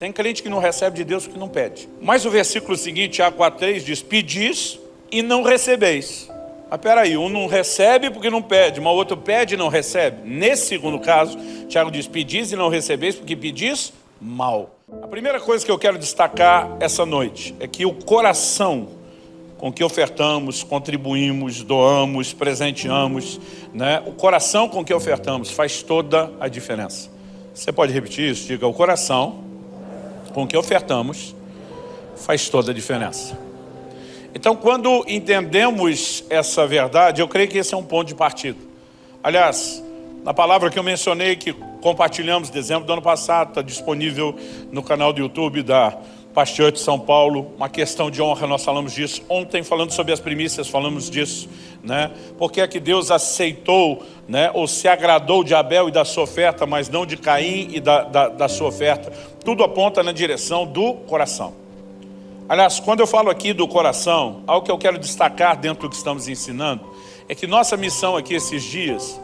Tem crente que não recebe de Deus porque não pede. Mas o versículo seguinte, Tiago 4,3, diz: pedis e não recebeis. Mas peraí, um não recebe porque não pede, mas o outro pede e não recebe. Nesse segundo caso, Tiago diz: pedis e não recebeis porque pedis mal. A primeira coisa que eu quero destacar essa noite é que o coração com que ofertamos, contribuímos, doamos, presenteamos, né? O coração com que ofertamos faz toda a diferença. Você pode repetir isso? Diga: o coração com que ofertamos faz toda a diferença. Então, quando entendemos essa verdade, eu creio que esse é um ponto de partida. Aliás, na palavra que eu mencionei, que compartilhamos em dezembro do ano passado, está disponível no canal do YouTube da Pastor de São Paulo, uma questão de honra, nós falamos disso. Ontem, falando sobre as primícias, falamos disso, né? Porque é que Deus aceitou, né, ou se agradou de Abel e da sua oferta, mas não de Caim e da sua oferta. Tudo aponta na direção do coração. Aliás, quando eu falo aqui do coração, algo que eu quero destacar dentro do que estamos ensinando, é que nossa missão aqui esses dias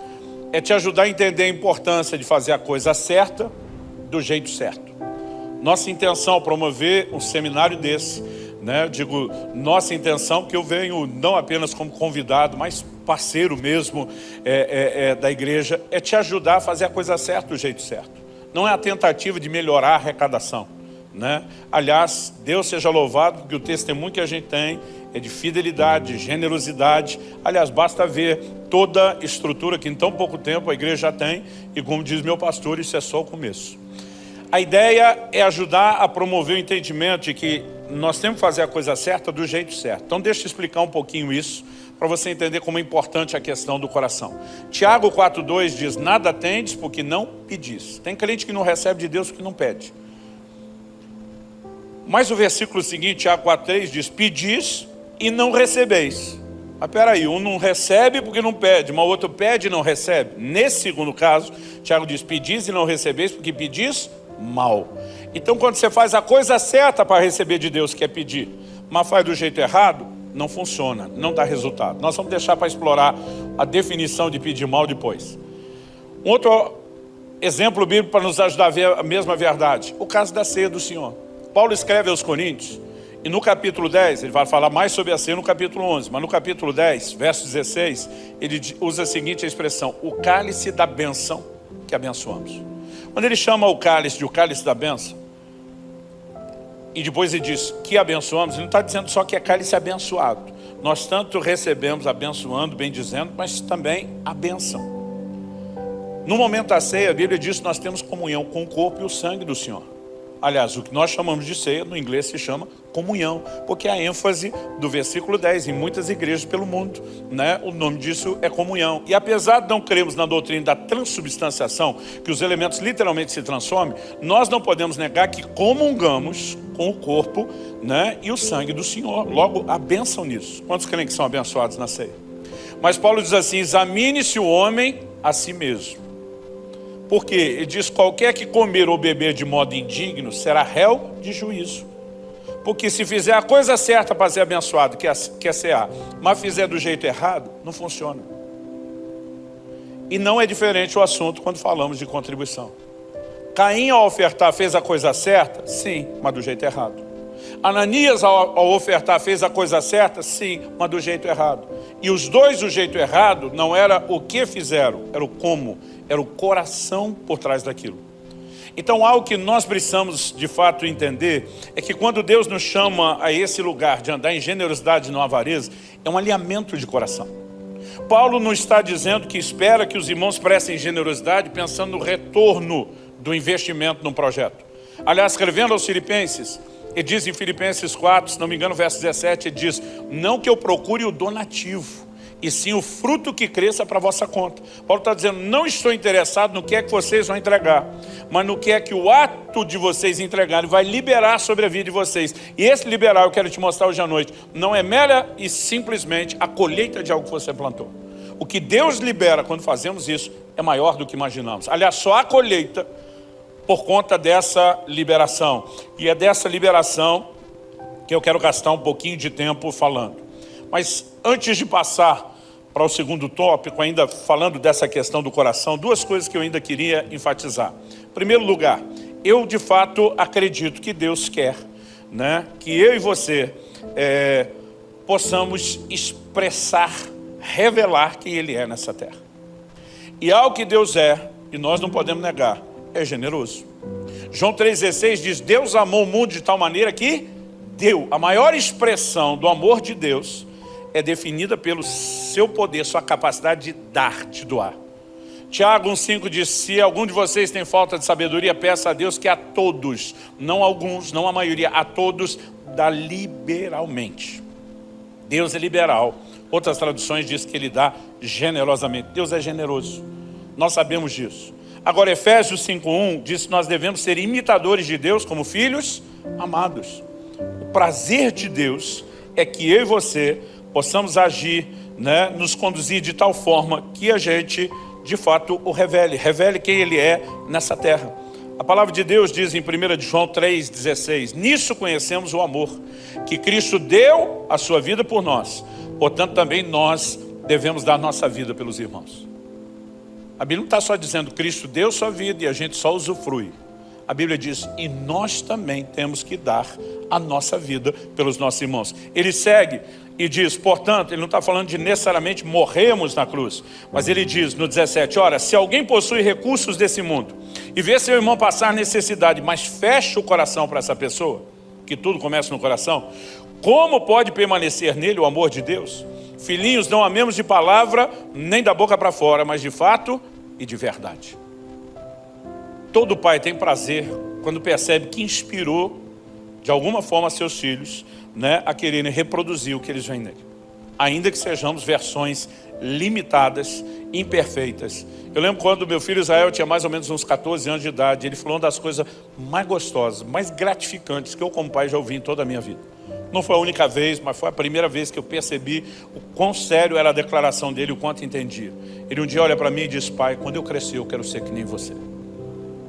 é te ajudar a entender a importância de fazer a coisa certa, do jeito certo. Nossa intenção é promover um seminário desse, né? Eu digo nossa intenção, porque eu venho não apenas como convidado, mas parceiro mesmo da igreja, é te ajudar a fazer a coisa certa do jeito certo. Não é a tentativa de melhorar a arrecadação, né? Aliás, Deus seja louvado, porque o testemunho que a gente tem é de fidelidade, de generosidade. Aliás, basta ver toda a estrutura que em tão pouco tempo a igreja já tem, e como diz meu pastor, isso é só o começo. A ideia é ajudar a promover o entendimento de que nós temos que fazer a coisa certa do jeito certo. Então deixa eu explicar um pouquinho isso, para você entender como é importante a questão do coração. Tiago 4,2 diz: nada tendes porque não pedis. Tem crente que não recebe de Deus porque não pede. Mas o versículo seguinte, Tiago 4,3, diz: pedis e não recebeis. Mas peraí, um não recebe porque não pede, mas o outro pede e não recebe. Nesse segundo caso, Tiago diz: pedis e não recebeis porque pedis mal. Então, quando você faz a coisa certa para receber de Deus, que é pedir, mas faz do jeito errado, não funciona, não dá resultado. Nós vamos deixar para explorar a definição de pedir mal depois. Um outro exemplo bíblico para nos ajudar a ver a mesma verdade: o caso da ceia do Senhor. Paulo escreve aos Coríntios, e no capítulo 10, ele vai falar mais sobre a ceia no capítulo 11, mas no capítulo 10, verso 16, ele usa a seguinte expressão: o cálice da bênção que abençoamos. Quando ele chama o cálice de o cálice da bênção, e depois ele diz que abençoamos, ele não está dizendo só que é cálice abençoado. Nós tanto recebemos abençoando, bendizendo, mas também a bênção. No momento da ceia, a Bíblia diz que nós temos comunhão com o corpo e o sangue do Senhor. Aliás, o que nós chamamos de ceia, no inglês se chama comunhão, porque a ênfase do versículo 10, em muitas igrejas pelo mundo, né, o nome disso é comunhão. E apesar de não crermos na doutrina da transubstanciação, que os elementos literalmente se transformem, nós não podemos negar que comungamos com o corpo, né, e o sangue do Senhor. Logo, a bênção nisso. Quantos creem que são abençoados na ceia? Mas Paulo diz assim: examine-se o homem a si mesmo. Porque ele diz: qualquer que comer ou beber de modo indigno será réu de juízo. Porque se fizer a coisa certa para ser abençoado, que é cear, mas fizer do jeito errado, não funciona. E não é diferente o assunto quando falamos de contribuição. Caim, ao ofertar, fez a coisa certa? Sim, mas do jeito errado. Ananias, ao ofertar, fez a coisa certa? Sim, mas do jeito errado. E os dois do jeito errado não era o que fizeram, era o como. Era o coração por trás daquilo. Então, algo que nós precisamos de fato entender é que quando Deus nos chama a esse lugar de andar em generosidade e não avareza, é um alinhamento de coração. Paulo não está dizendo que espera que os irmãos prestem generosidade pensando no retorno do investimento num projeto. Aliás, escrevendo aos Filipenses, ele diz em Filipenses 4, se não me engano, verso 17, ele diz: não que eu procure o donativo, e sim o fruto que cresça para a vossa conta. Paulo está dizendo: não estou interessado no que é que vocês vão entregar, mas no que é que o ato de vocês entregarem vai liberar sobre a vida de vocês. E esse liberar, eu quero te mostrar hoje à noite, não é mera e simplesmente a colheita de algo que você plantou. O que Deus libera quando fazemos isso é maior do que imaginamos. Aliás, só a colheita por conta dessa liberação. E é dessa liberação que eu quero gastar um pouquinho de tempo falando. Mas antes de passar para o segundo tópico, ainda falando dessa questão do coração, duas coisas que eu ainda queria enfatizar. Em primeiro lugar, Eu de fato acredito que Deus quer, né, que eu e você possamos expressar, revelar quem Ele é nessa terra. E algo que Deus é, e nós não podemos negar, é generoso. João 3,16 diz, Deus amou o mundo de tal maneira que deu. A maior expressão do amor de Deus é definida pelo seu poder, sua capacidade de dar, de doar. Tiago 1,5 diz, se algum de vocês tem falta de sabedoria, peça a Deus que a todos, não alguns, não a maioria, a todos, dá liberalmente. Deus é liberal. Outras traduções dizem que Ele dá generosamente. Deus é generoso. Nós sabemos disso. Agora, Efésios 5,1 diz que nós devemos ser imitadores de Deus como filhos amados. O prazer de Deus é que eu e você possamos agir, né, nos conduzir de tal forma que a gente, de fato, o revele quem Ele é nessa terra. A palavra de Deus diz em 1 João 3,16, nisso conhecemos o amor, que Cristo deu a sua vida por nós, portanto também nós devemos dar nossa vida pelos irmãos. A Bíblia não está só dizendo Cristo deu sua vida e a gente só usufrui. A Bíblia diz, e nós também temos que dar a nossa vida pelos nossos irmãos. Ele segue e diz, portanto, ele não está falando de necessariamente morrermos na cruz, mas ele diz no 17, ora, se alguém possui recursos desse mundo e vê seu irmão passar necessidade, mas fecha o coração para essa pessoa, que tudo começa no coração, como pode permanecer nele o amor de Deus? Filhinhos, não amemos de palavra, nem da boca para fora, mas de fato e de verdade. Todo pai tem prazer quando percebe que inspirou de alguma forma seus filhos, né, a quererem reproduzir o que eles veem nele. Ainda que sejamos versões limitadas, imperfeitas. Eu lembro quando meu filho Israel tinha mais ou menos uns 14 anos de idade, ele falou uma das coisas mais gostosas, mais gratificantes que eu como pai já ouvi em toda a minha vida. Não foi a única vez, mas foi a primeira vez que eu percebi o quão sério era a declaração dele, o quanto entendia. Ele um dia olha para mim e diz, pai, quando eu crescer eu quero ser que nem você.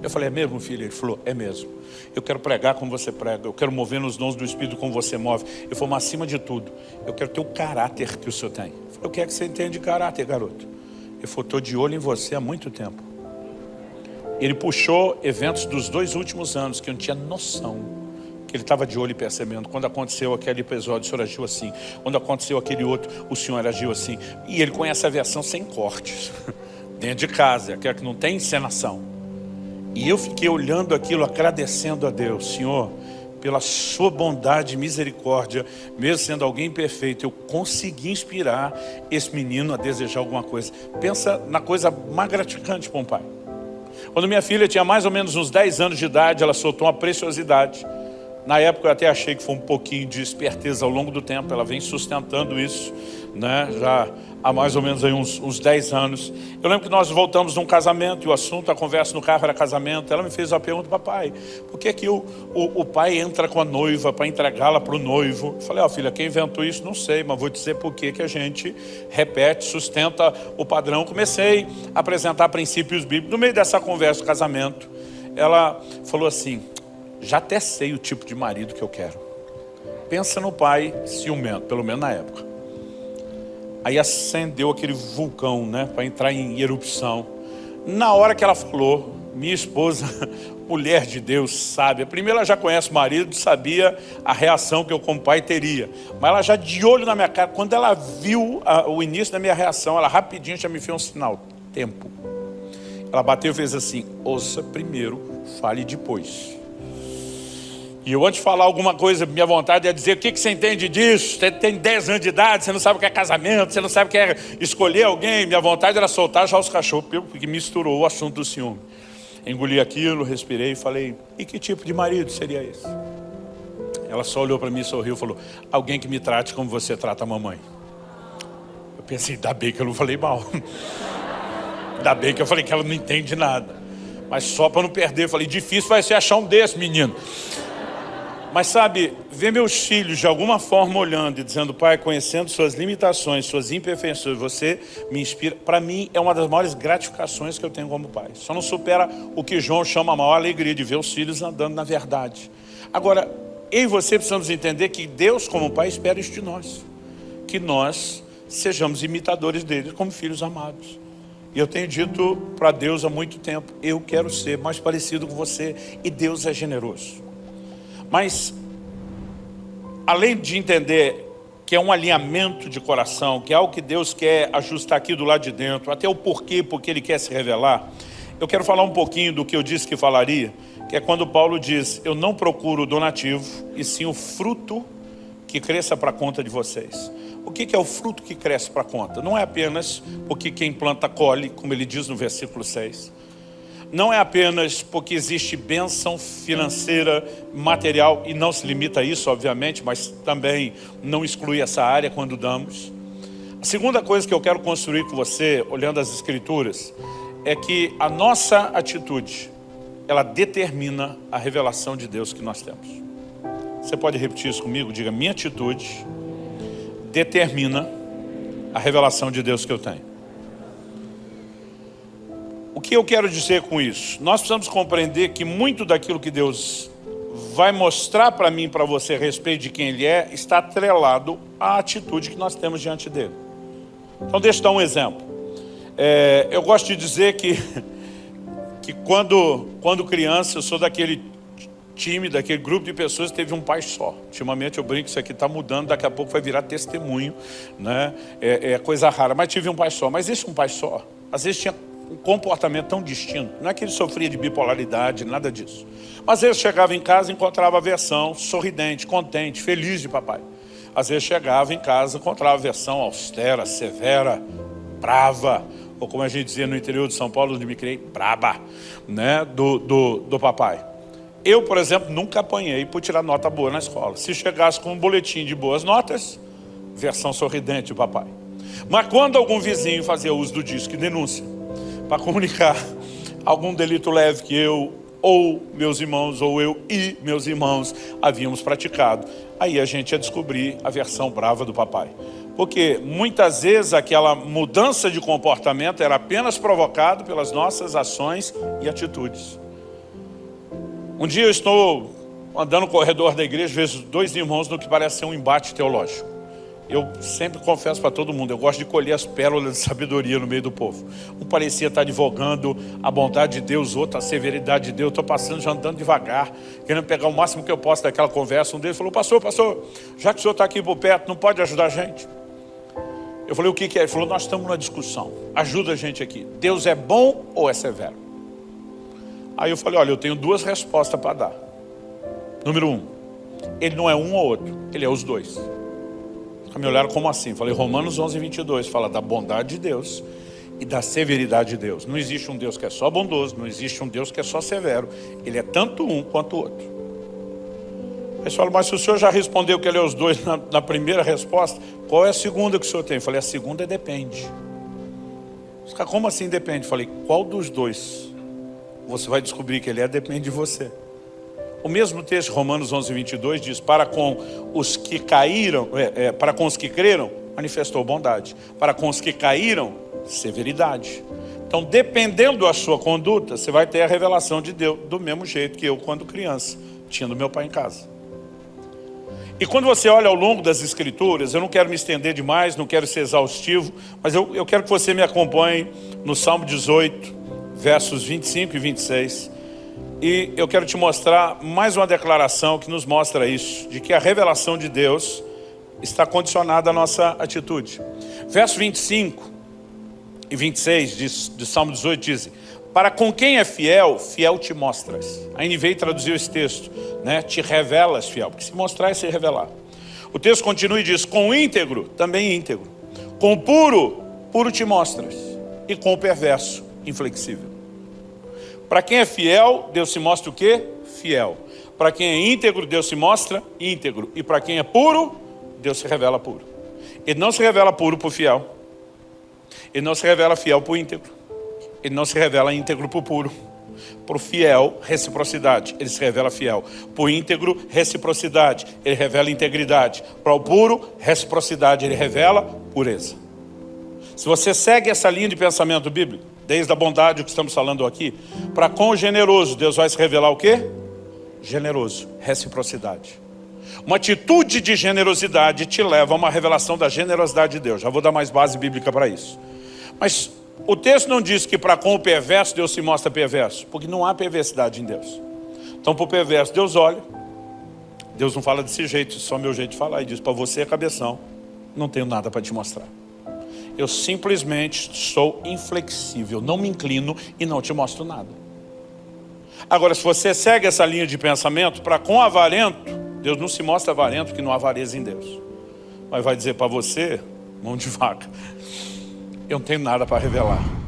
Eu falei, é mesmo, filho? Ele falou, é mesmo. Eu quero pregar como você prega, eu quero mover nos dons do Espírito como você move. Eu falei, mas acima de tudo, eu quero ter o caráter que o senhor tem. Eu falei, o que é que você entende de caráter, garoto? Ele falou, estou de olho em você há muito tempo. Ele puxou eventos dos 2 últimos anos que eu não tinha noção. Que ele estava de olho e percebendo. Quando aconteceu aquele episódio, o senhor agiu assim. Quando aconteceu aquele outro, o senhor agiu assim. E ele conhece a versão sem cortes. Dentro de casa, aquela que não tem encenação. E eu fiquei olhando aquilo, agradecendo a Deus. Senhor, pela sua bondade e misericórdia, mesmo sendo alguém perfeito, eu consegui inspirar esse menino a desejar alguma coisa. Pensa na coisa mais gratificante para um pai. Quando minha filha tinha mais ou menos uns 10 anos de idade, ela soltou uma preciosidade. Na época eu até achei que foi um pouquinho de esperteza ao longo do tempo. Ela vem sustentando isso, né? Já há mais ou menos aí uns 10 anos. Eu lembro que nós voltamos num casamento e o assunto, a conversa no carro era casamento. Ela me fez uma pergunta, papai, por que que o pai entra com a noiva para entregá-la para o noivo? Eu falei, ó, filha, quem inventou isso? Não sei, mas vou dizer por que que a gente repete, sustenta o padrão. Comecei a apresentar princípios bíblicos. No meio dessa conversa do casamento, ela falou assim, já até sei o tipo de marido que eu quero. Pensa no pai ciumento, pelo menos na época. Aí acendeu aquele vulcão, né, para entrar em erupção. Na hora que ela falou, minha esposa, mulher de Deus, sábia. Primeiro ela já conhece o marido, sabia a reação que eu como pai teria. Mas ela já de olho na minha cara, quando ela viu o início da minha reação, ela rapidinho já me fez um sinal, tempo. Ela bateu e fez assim, ouça primeiro, fale depois. E eu antes de falar alguma coisa, minha vontade é dizer, o que você entende disso? Você tem 10 anos de idade, você não sabe o que é casamento, você não sabe o que é escolher alguém. Minha vontade era soltar já os cachorros, porque misturou o assunto do ciúme. Engoli aquilo, respirei e falei, e que tipo de marido seria esse? Ela só olhou para mim, sorriu e falou, alguém que me trate como você trata a mamãe. Eu pensei, ainda bem que eu não falei mal. Ainda bem que eu falei que ela não entende nada. Mas só para não perder, eu falei, difícil vai ser achar um desse, menino. Mas sabe, ver meus filhos de alguma forma olhando e dizendo, pai, conhecendo suas limitações, suas imperfeições, você me inspira. Para mim é uma das maiores gratificações que eu tenho como pai. Só não supera o que João chama a maior alegria de ver os filhos andando na verdade. Agora, eu e você precisamos entender que Deus como pai espera isso de nós. Que nós sejamos imitadores dele como filhos amados. E eu tenho dito para Deus há muito tempo, eu quero ser mais parecido com você, e Deus é generoso. Mas, além de entender que é um alinhamento de coração, que é algo que Deus quer ajustar aqui do lado de dentro, até o porquê, porque Ele quer se revelar, eu quero falar um pouquinho do que eu disse que falaria, que é quando Paulo diz, eu não procuro o donativo, e sim o fruto que cresça para a conta de vocês. O que é o fruto que cresce para a conta? Não é apenas porque quem planta colhe, como ele diz no versículo 6. Não é apenas porque existe bênção financeira, material, e não se limita a isso, obviamente, mas também não exclui essa área quando damos. A segunda coisa que eu quero construir com você, olhando as Escrituras, é que a nossa atitude, ela determina a revelação de Deus que nós temos. Você pode repetir isso comigo? Diga, minha atitude determina a revelação de Deus que eu tenho. O que eu quero dizer com isso? Nós precisamos compreender que muito daquilo que Deus vai mostrar para mim e para você a respeito de quem Ele é, está atrelado à atitude que nós temos diante dEle. Então deixa eu dar um exemplo. Eu gosto de dizer que quando criança, eu sou daquele time, daquele grupo de pessoas que teve um pai só. Ultimamente eu brinco, isso aqui está mudando, daqui a pouco vai virar testemunho, né? É coisa rara, mas tive um pai só. Mas esse um pai só, às vezes tinha um comportamento tão distinto. Não é que ele sofria de bipolaridade, nada disso. Mas às vezes chegava em casa e encontrava a versão sorridente, contente, feliz de papai. Às vezes chegava em casa e encontrava a versão austera, severa, brava, ou como a gente dizia no interior de São Paulo, onde me criei, braba, né? do papai. Eu, por exemplo, nunca apanhei por tirar nota boa na escola. Se chegasse com um boletim de boas notas, versão sorridente do papai. Mas quando algum vizinho fazia uso do disco e denúncia, para comunicar algum delito leve que eu, ou meus irmãos, ou eu e meus irmãos havíamos praticado, aí a gente ia descobrir a versão brava do papai. Porque muitas vezes aquela mudança de comportamento era apenas provocado pelas nossas ações e atitudes. Um dia eu estou andando no corredor da igreja, vejo dois irmãos no que parece ser um embate teológico. Eu sempre confesso para todo mundo, eu gosto de colher as pérolas de sabedoria no meio do povo. Um parecia estar advogando a bondade de Deus, outro a severidade de Deus. Eu estou passando, já andando devagar, querendo pegar o máximo que eu posso daquela conversa. Um deles falou, pastor, já que o senhor está aqui por perto, não pode ajudar a gente? Eu falei, o que é? Ele falou, nós estamos numa discussão, ajuda a gente aqui. Deus é bom ou é severo? Aí eu falei, olha, eu tenho duas respostas para dar. Número 1, ele não é um ou outro, ele é os dois. Me olharam como assim? Falei, Romanos 11:22 fala da bondade de Deus e da severidade de Deus. Não existe um Deus que é só bondoso, não existe um Deus que é só severo. Ele é tanto um quanto o outro. Aí eles falam, mas se o senhor já respondeu que ele é os dois na primeira resposta, qual é a segunda que o senhor tem? Eu falei, a segunda depende. Como assim depende? Eu falei, qual dos dois você vai descobrir que ele depende de você. O mesmo texto, Romanos 11:22, diz, para com os que caíram, para com os que creram, manifestou bondade. Para com os que caíram, severidade. Então, dependendo da sua conduta, você vai ter a revelação de Deus, do mesmo jeito que eu, quando criança, tinha do meu pai em casa. E quando você olha ao longo das Escrituras, eu não quero me estender demais, não quero ser exaustivo, mas eu quero que você me acompanhe no Salmo 18, versos 25 e 26. E eu quero te mostrar mais uma declaração que nos mostra isso, de que a revelação de Deus está condicionada à nossa atitude. Verso 25 e 26 de Salmo 18 dizem, para com quem é fiel, fiel te mostras. A NVI traduziu esse texto, né? Te revelas fiel, porque se mostrar é se revelar. O texto continua e diz, com o íntegro, também íntegro. Com o puro, puro te mostras. E com o perverso, inflexível. Para quem é fiel, Deus se mostra o quê? Fiel. Para quem é íntegro, Deus se mostra íntegro. E para quem é puro, Deus se revela puro. Ele não se revela puro por fiel. Ele não se revela fiel por íntegro. Ele não se revela íntegro por puro. Por fiel, reciprocidade. Ele se revela fiel. Por íntegro, reciprocidade. Ele revela integridade. Para o puro, reciprocidade. Ele revela pureza. Se você segue essa linha de pensamento bíblico, desde a bondade que estamos falando aqui, para com o generoso, Deus vai se revelar o quê? Generoso, reciprocidade. Uma atitude de generosidade te leva a uma revelação da generosidade de Deus. Já vou dar mais base bíblica para isso. Mas O texto não diz que para com o perverso Deus se mostra perverso, porque não há perversidade em Deus. Então para o perverso Deus olha, Deus não fala desse jeito, só meu jeito de falar, e diz: para você é cabeção, não tenho nada para te mostrar. Eu simplesmente sou inflexível, não me inclino e não te mostro nada. Agora, se você segue essa linha de pensamento, para com avarento, Deus não se mostra avarento, porque não há avareza em Deus. Mas vai dizer para você, mão de vaca, eu não tenho nada para revelar.